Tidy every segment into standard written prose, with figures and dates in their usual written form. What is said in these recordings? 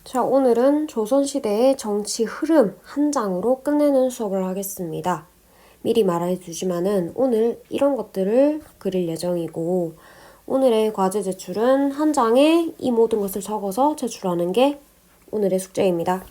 자, 오늘은 조선시대의 정치 흐름 한 장으로 끝내는 수업을 하겠습니다. 미리 말해두지만은 오늘 이런 것들을 그릴 예정이고, 오늘의 과제 제출은 한 장에 이 모든 것을 적어서 제출하는 게 오늘의 숙제입니다.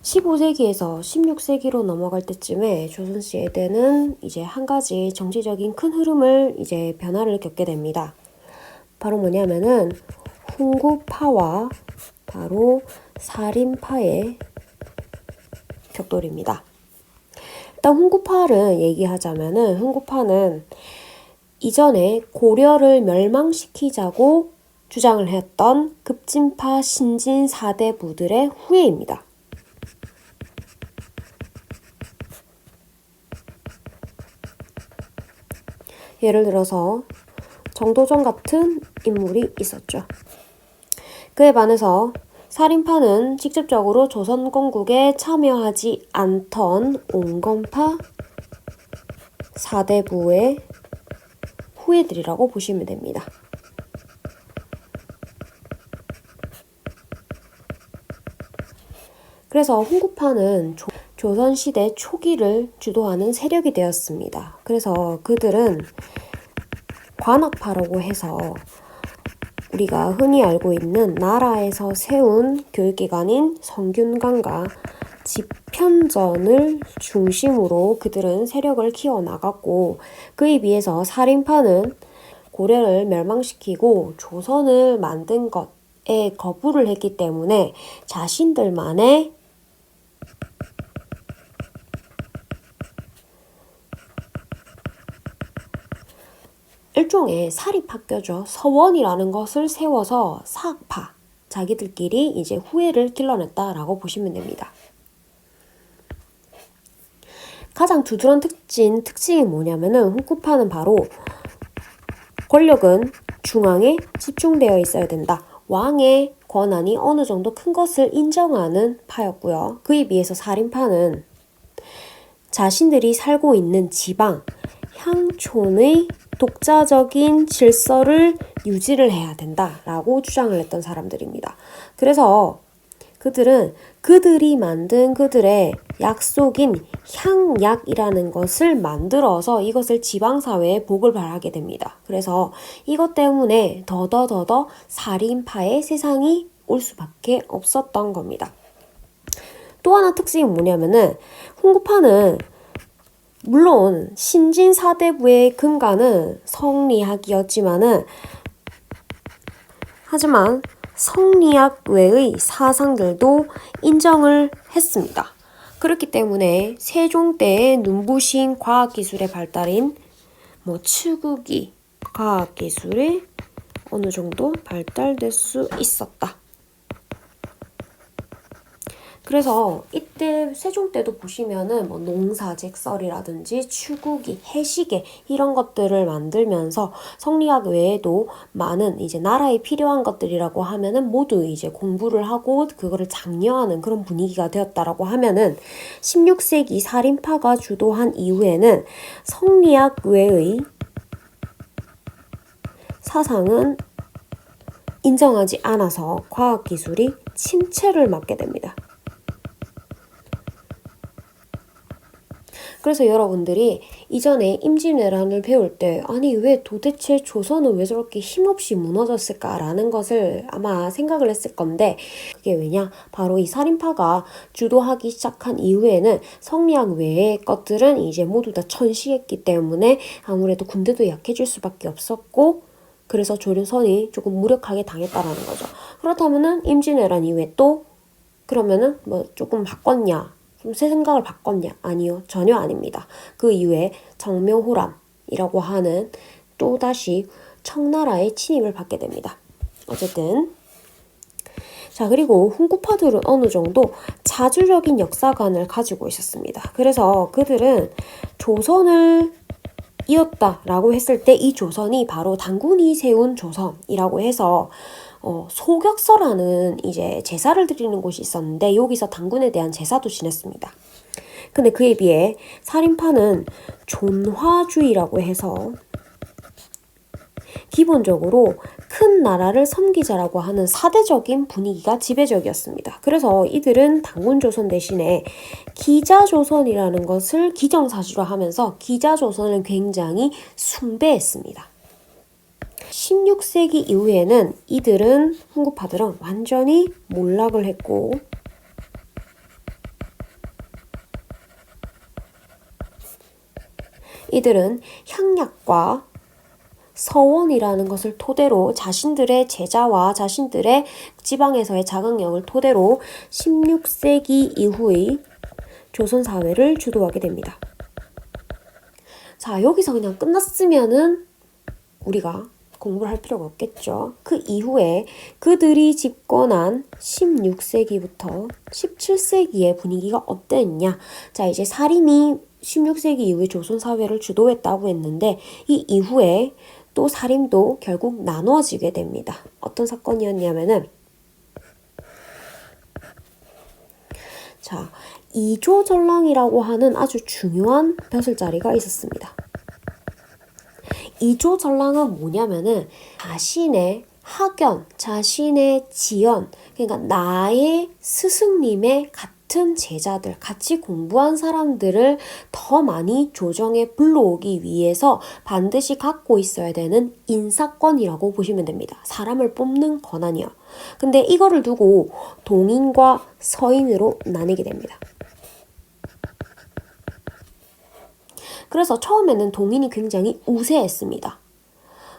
(15세기에서) (16세기로) 넘어갈 때쯤에 조선시대는 이제 한 가지 정치적인 큰 흐름을 이제 변화를 겪게 됩니다. 바로 뭐냐면은 훈구파와 바로 살인파의 격돌입니다. 일단 훈구파를 얘기하자면은 훈구파는 이전에 고려를 멸망시키자고 주장을 했던 급진파 신진 사대부들의 후예입니다. 예를 들어서 정도전 같은 인물이 있었죠. 그에 반해서 살인파는 직접적으로 조선 건국에 참여하지 않던 온건파 사대부의 후예들이라고 보시면 됩니다. 그래서 훈구파는 조선시대 초기를 주도하는 세력이 되었습니다. 그래서 그들은 관악파라고 해서 우리가 흔히 알고 있는 나라에서 세운 교육기관인 성균관과 집현전을 중심으로 그들은 세력을 키워나갔고, 그에 비해서 살인파는 고려를 멸망시키고 조선을 만든 것에 거부를 했기 때문에 자신들만의 일종의 사립학교죠. 서원이라는 것을 세워서 사학파, 자기들끼리 이제 후예를 길러냈다라고 보시면 됩니다. 가장 두드러운 특징이 뭐냐면은 훈구파는 바로 권력은 중앙에 집중되어 있어야 된다. 왕의 권한이 어느 정도 큰 것을 인정하는 파였고요. 그에 비해서 살인파는 자신들이 살고 있는 지방, 향촌의 독자적인 질서를 유지를 해야 된다라고 주장을 했던 사람들입니다. 그래서 그들은 그들이 만든 그들의 약속인 향약이라는 것을 만들어서 이것을 지방사회에 복을 발하게 됩니다. 그래서 이것 때문에 더더 살인파의 세상이 올 수밖에 없었던 겁니다. 또 하나 특징이 뭐냐면은 훈구파는 물론 신진사대부의 근간은 성리학이었지만은 하지만 성리학 외의 사상들도 인정을 했습니다. 그렇기 때문에 세종 때의 눈부신 과학기술의 발달인 추구기 과학기술이 어느 정도 발달될 수 있었다. 그래서 이때 세종 때도 보시면은 농사직설이라든지 추구기, 해시계 이런 것들을 만들면서 성리학 외에도 많은 이제 나라에 필요한 것들이라고 하면은 모두 이제 공부를 하고 그거를 장려하는 그런 분위기가 되었다라고 하면은 16세기 살인파가 주도한 이후에는 성리학 외의 사상은 인정하지 않아서 과학기술이 침체를 맞게 됩니다. 그래서 여러분들이 이전에 임진왜란을 배울 때 아니 왜 도대체 조선은 왜 저렇게 힘없이 무너졌을까라는 것을 아마 생각을 했을 건데, 그게 왜냐? 바로 이 살인파가 주도하기 시작한 이후에는 성리학 외의 것들은 이제 모두 다 천시했기 때문에 아무래도 군대도 약해질 수밖에 없었고, 그래서 조선이 조금 무력하게 당했다라는 거죠. 그렇다면은 임진왜란 이후에 또 그러면은 조금 바꿨냐? 좀 새 생각을 바꿨냐? 아니요, 전혀 아닙니다. 그 이후에 정묘호란이라고 하는 또다시 청나라의 침입을 받게 됩니다. 어쨌든 자, 그리고 훈구파들은 어느 정도 자주적인 역사관을 가지고 있었습니다. 그래서 그들은 조선을 이었다라고 했을 때 이 조선이 바로 단군이 세운 조선이라고 해서 소격서라는 이제 제사를 드리는 곳이 있었는데 여기서 단군에 대한 제사도 지냈습니다. 근데 그에 비해 살인파는 존화주의라고 해서 기본적으로 큰 나라를 섬기자라고 하는 사대적인 분위기가 지배적이었습니다. 그래서 이들은 단군조선 대신에 기자조선이라는 것을 기정사실화하면서 기자조선을 굉장히 숭배했습니다. 16세기 이후에는 이들은 훈구파들은 완전히 몰락을 했고 이들은 향약과 서원이라는 것을 토대로 자신들의 제자와 자신들의 지방에서의 자각력을 토대로 16세기 이후의 조선 사회를 주도하게 됩니다. 자, 여기서 그냥 끝났으면은 우리가 공부를 할 필요가 없겠죠. 그 이후에 그들이 집권한 16세기부터 17세기의 분위기가 어땠냐. 자, 이제 살인이 16세기 이후에 조선 사회를 주도했다고 했는데 이 이후에 또 살인도 결국 나누어지게 됩니다. 어떤 사건이었냐면은 자, 이조전랑이라고 하는 아주 중요한 벼슬자리가 있었습니다. 이조전랑은 뭐냐면은 자신의 학연, 자신의 지연, 그러니까 나의 스승님의 같은 제자들, 같이 공부한 사람들을 더 많이 조정에 불러오기 위해서 반드시 갖고 있어야 되는 인사권이라고 보시면 됩니다. 사람을 뽑는 권한이요. 근데 이거를 두고 동인과 서인으로 나뉘게 됩니다. 그래서 처음에는 동인이 굉장히 우세했습니다.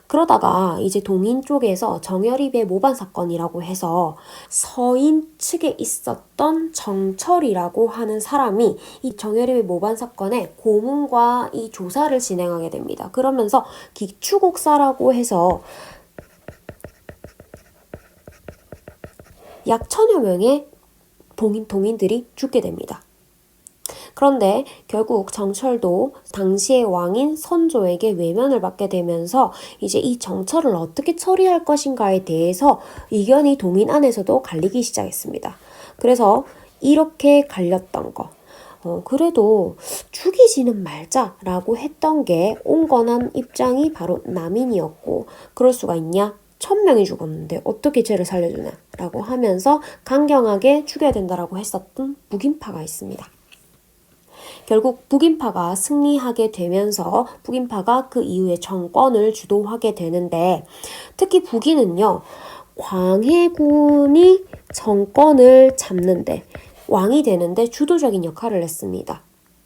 그러다가 이제 동인 쪽에서 정여립의 모반 사건이라고 해서 서인 측에 있었던 정철이라고 하는 사람이 이 정여립의 모반 사건의 고문과 이 조사를 진행하게 됩니다. 그러면서 기추곡사라고 해서 약 1000여 명의 동인들이 죽게 됩니다. 그런데 결국 정철도 당시의 왕인 선조에게 외면을 받게 되면서 이제 이 정철을 어떻게 처리할 것인가에 대해서 의견이 동인 안에서도 갈리기 시작했습니다. 그래서 이렇게 갈렸던 거. 그래도 죽이지는 말자라고 했던 게 온건한 입장이 바로 남인이었고 그럴 수가 있냐? 1000명이 죽었는데 어떻게 쟤를 살려주냐? 라고 하면서 강경하게 죽여야 된다라고 했었던 북인파가 있습니다. 결국 북인파가 승리하게 되면서 북인파가 그 이후에 정권을 주도하게 되는데 특히 북인은요. 광해군이 정권을 잡는데 왕이 되는데 주도적인 역할을 했습니다.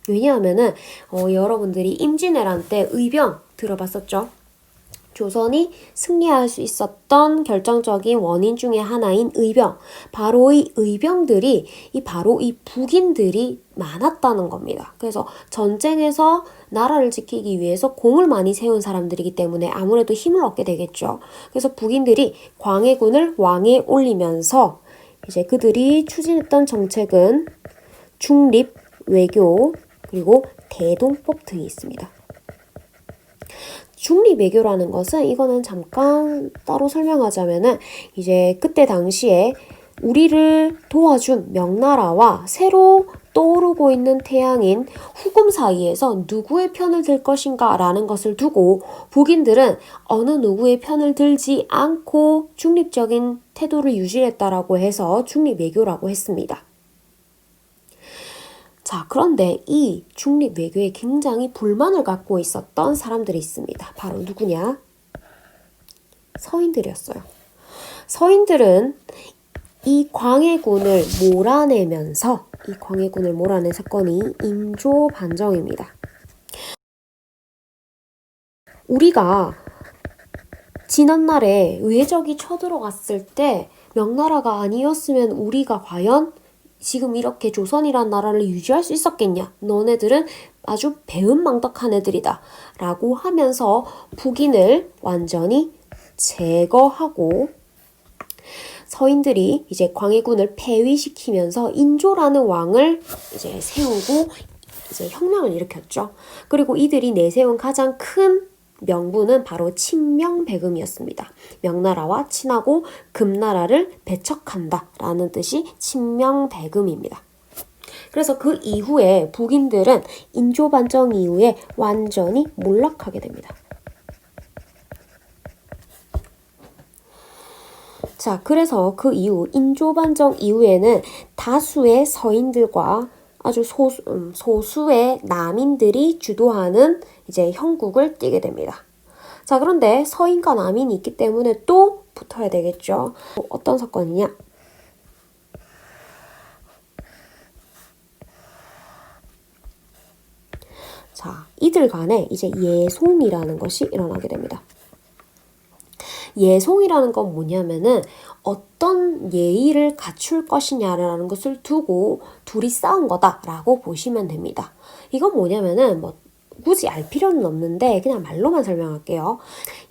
왜냐하면은 여러분들이 임진왜란 때 의병 들어봤었죠? 조선이 승리할 수 있었던 결정적인 원인 중에 하나인 의병. 바로 이 의병들이 바로 이 북인들이 많았다는 겁니다. 그래서 전쟁에서 나라를 지키기 위해서 공을 많이 세운 사람들이기 때문에 아무래도 힘을 얻게 되겠죠. 그래서 북인들이 광해군을 왕에 올리면서 이제 그들이 추진했던 정책은 중립, 외교, 그리고 대동법 등이 있습니다. 중립외교라는 것은 이거는 잠깐 따로 설명하자면은 이제 그때 당시에 우리를 도와준 명나라와 새로 떠오르고 있는 태양인 후금 사이에서 누구의 편을 들 것인가 라는 것을 두고 북인들은 어느 누구의 편을 들지 않고 중립적인 태도를 유지했다라고 해서 중립외교라고 했습니다. 자, 그런데 이 중립외교에 굉장히 불만을 갖고 있었던 사람들이 있습니다. 바로 누구냐? 서인들이었어요. 서인들은 이 광해군을 몰아내면서 이 광해군을 몰아낸 사건이 임조반정입니다. 우리가 지난날에 외적이 쳐들어갔을 때 명나라가 아니었으면 우리가 과연 지금 이렇게 조선이란 나라를 유지할 수 있었겠냐? 너네들은 아주 배은망덕한 애들이다. 라고 하면서 북인을 완전히 제거하고 서인들이 이제 광해군을 폐위시키면서 인조라는 왕을 이제 세우고 이제 혁명을 일으켰죠. 그리고 이들이 내세운 가장 큰 명분은 바로 친명배금이었습니다. 명나라와 친하고 금나라를 배척한다 라는 뜻이 친명배금입니다. 그래서 그 이후에 북인들은 인조반정 이후에 완전히 몰락하게 됩니다. 자, 그래서 그 이후 인조반정 이후에는 다수의 서인들과 아주 소수의 남인들이 주도하는 이제 형국을 띠게 됩니다. 자, 그런데 서인과 남인이 있기 때문에 또 붙어야 되겠죠. 어떤 사건이냐? 자, 이들 간에 이제 예송이라는 것이 일어나게 됩니다. 예송이라는 건 뭐냐면은 어떤 예의를 갖출 것이냐라는 것을 두고 둘이 싸운 거다라고 보시면 됩니다. 이건 뭐냐면은 굳이 알 필요는 없는데 그냥 말로만 설명할게요.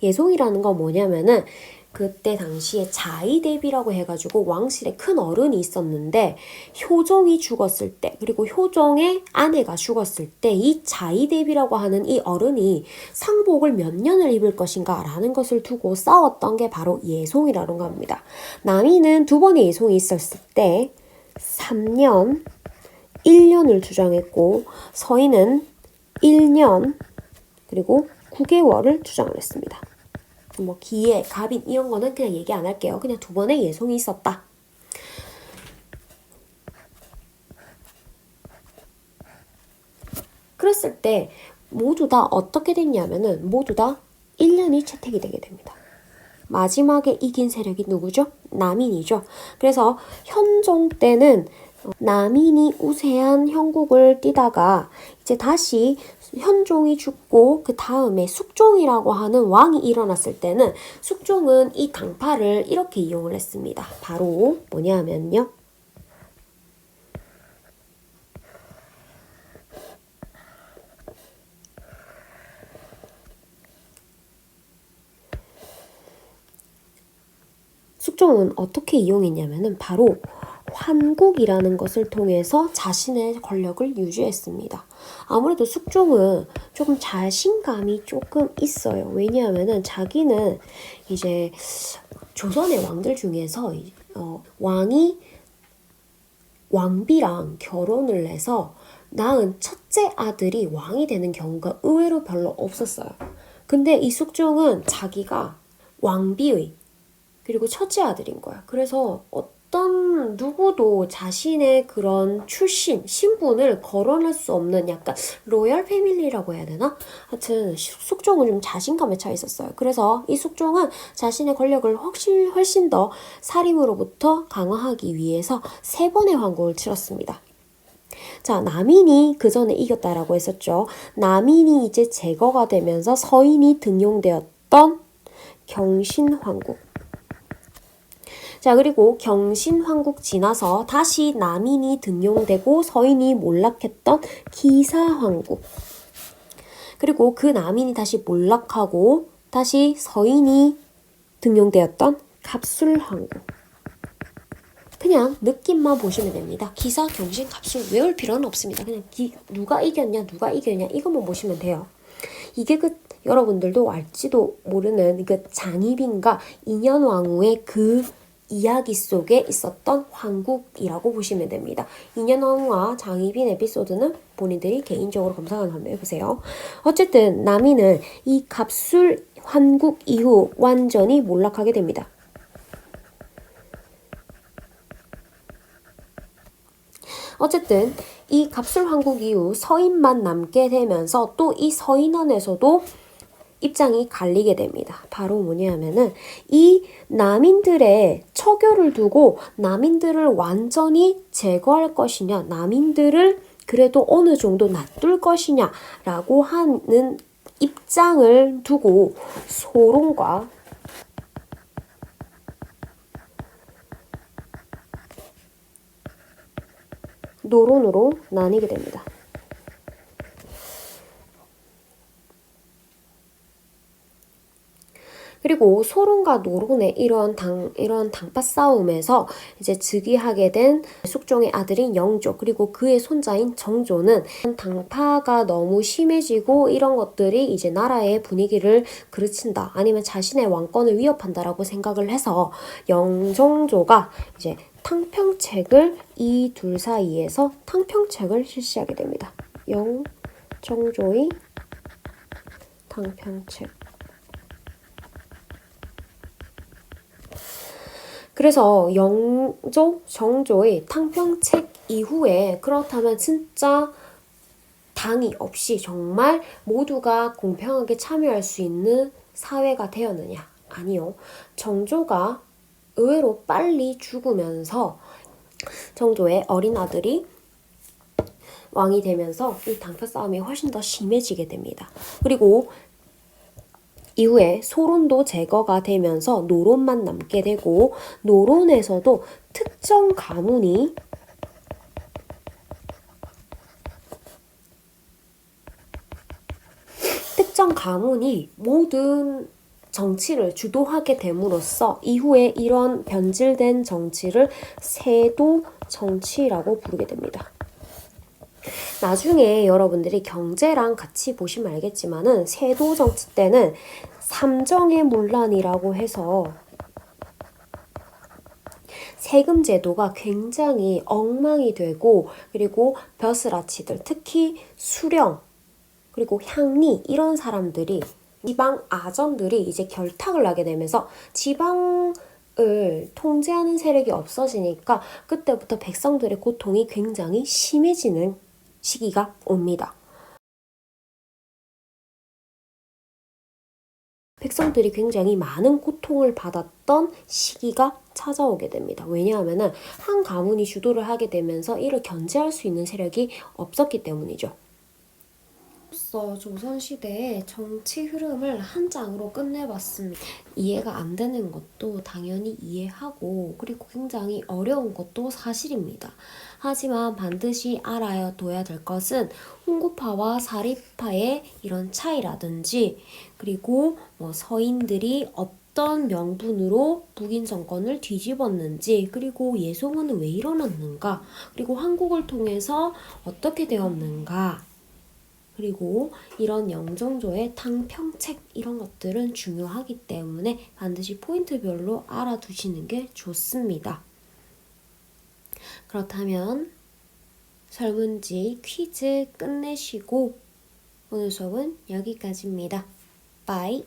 예송이라는 건 뭐냐면은 그때 당시에 자의대비라고 해가지고 왕실에 큰 어른이 있었는데 효종이 죽었을 때 그리고 효종의 아내가 죽었을 때 이 자의대비라고 하는 이 어른이 상복을 몇 년을 입을 것인가 라는 것을 두고 싸웠던 게 바로 예송이라는 겁니다. 남이는 두 번의 예송이 있었을 때 3년, 1년을 주장했고 서인은 1년 그리고 9개월을 주장을 했습니다. 기예, 갑인 이런 거는 그냥 얘기 안 할게요. 그냥 두 번의 예송이 있었다. 그랬을 때 모두 다 어떻게 됐냐면은 모두 다 1년이 채택이 되게 됩니다. 마지막에 이긴 세력이 누구죠? 남인이죠. 그래서 현종 때는 남인이 우세한 형국을 띠다가 이제 다시 현종이 죽고 그 다음에 숙종이라고 하는 왕이 일어났을 때는 숙종은 이 당파를 이렇게 이용을 했습니다. 바로 뭐냐면요. 숙종은 어떻게 이용했냐면은 바로 환국이라는 것을 통해서 자신의 권력을 유지했습니다. 아무래도 숙종은 조금 자신감이 조금 있어요. 왜냐하면은 자기는 이제 조선의 왕들 중에서 왕이 왕비랑 결혼을 해서 낳은 첫째 아들이 왕이 되는 경우가 의외로 별로 없었어요. 근데 이 숙종은 자기가 왕비의 그리고 첫째 아들인 거야. 그래서 어떤 누구도 자신의 그런 출신, 신분을 거론할 수 없는 약간 로열 패밀리라고 해야 되나? 하여튼 숙종은 좀 자신감에 차 있었어요. 그래서 이 숙종은 자신의 권력을 훨씬 더 사림으로부터 강화하기 위해서 3번의 환국을 치렀습니다. 자, 남인이 그 전에 이겼다라고 했었죠. 남인이 이제 제거가 되면서 서인이 등용되었던 경신환국. 자, 그리고 경신환국 지나서 다시 남인이 등용되고 서인이 몰락했던 기사환국. 그리고 그 남인이 다시 몰락하고 다시 서인이 등용되었던 갑술환국. 그냥 느낌만 보시면 됩니다. 기사, 경신, 갑술 외울 필요는 없습니다. 그냥 누가 이겼냐 이것만 보시면 돼요. 이게 여러분들도 알지도 모르는 그 장희빈과 인현왕후의 그 이야기 속에 있었던 황국이라고 보시면 됩니다. 인현왕후와 장희빈 에피소드는 본인들이 개인적으로 검색을 한번 해보세요. 어쨌든 남인은 이 갑술 환국 이후 완전히 몰락하게 됩니다. 어쨌든 이 갑술환국 이후 서인만 남게 되면서 또 이 서인 안에서도 입장이 갈리게 됩니다. 바로 뭐냐면은 이 남인들의 처교를 두고 남인들을 완전히 제거할 것이냐, 남인들을 그래도 어느 정도 놔둘 것이냐라고 하는 입장을 두고 소론과 노론으로 나뉘게 됩니다. 그리고 소론과 노론의 이런 당파 싸움에서 이제 즉위하게 된 숙종의 아들인 영조 그리고 그의 손자인 정조는 당파가 너무 심해지고 이런 것들이 이제 나라의 분위기를 그르친다 아니면 자신의 왕권을 위협한다라고 생각을 해서 영종조가 이제 탕평책을 이 둘 사이에서 탕평책을 실시하게 됩니다. 영정조의 탕평책. 그래서 영조, 정조의 탕평책 이후에 그렇다면 진짜 당이 없이 정말 모두가 공평하게 참여할 수 있는 사회가 되었느냐? 아니요. 정조가 의외로 빨리 죽으면서 정조의 어린 아들이 왕이 되면서 이 당표 싸움이 훨씬 더 심해지게 됩니다. 그리고 이후에 소론도 제거가 되면서 노론만 남게 되고, 노론에서도 특정 가문이 모든 정치를 주도하게 됨으로써 이후에 이런 변질된 정치를 세도 정치라고 부르게 됩니다. 나중에 여러분들이 경제랑 같이 보시면 알겠지만은 세도 정치 때는 삼정의 문란이라고 해서 세금 제도가 굉장히 엉망이 되고, 그리고 벼슬아치들, 특히 수령, 그리고 향리 이런 사람들이, 지방 아전들이 이제 결탁을 하게 되면서 지방을 통제하는 세력이 없어지니까 그때부터 백성들의 고통이 굉장히 심해지는 시기가 옵니다. 백성들이 굉장히 많은 고통을 받았던 시기가 찾아오게 됩니다. 왜냐하면 한 가문이 주도를 하게 되면서 이를 견제할 수 있는 세력이 없었기 때문이죠. 조선시대의 정치 흐름을 한 장으로 끝내봤습니다. 이해가 안 되는 것도 당연히 이해하고, 그리고 굉장히 어려운 것도 사실입니다. 하지만 반드시 알아둬야 될 것은 홍구파와 사리파의 이런 차이라든지, 그리고 서인들이 어떤 명분으로 북인 정권을 뒤집었는지, 그리고 예송은 왜 일어났는가, 그리고 한국을 통해서 어떻게 되었는가, 그리고 이런 영정조의 탕평책 이런 것들은 중요하기 때문에 반드시 포인트별로 알아두시는 게 좋습니다. 그렇다면 설문지 퀴즈 끝내시고 오늘 수업은 여기까지입니다. 바이.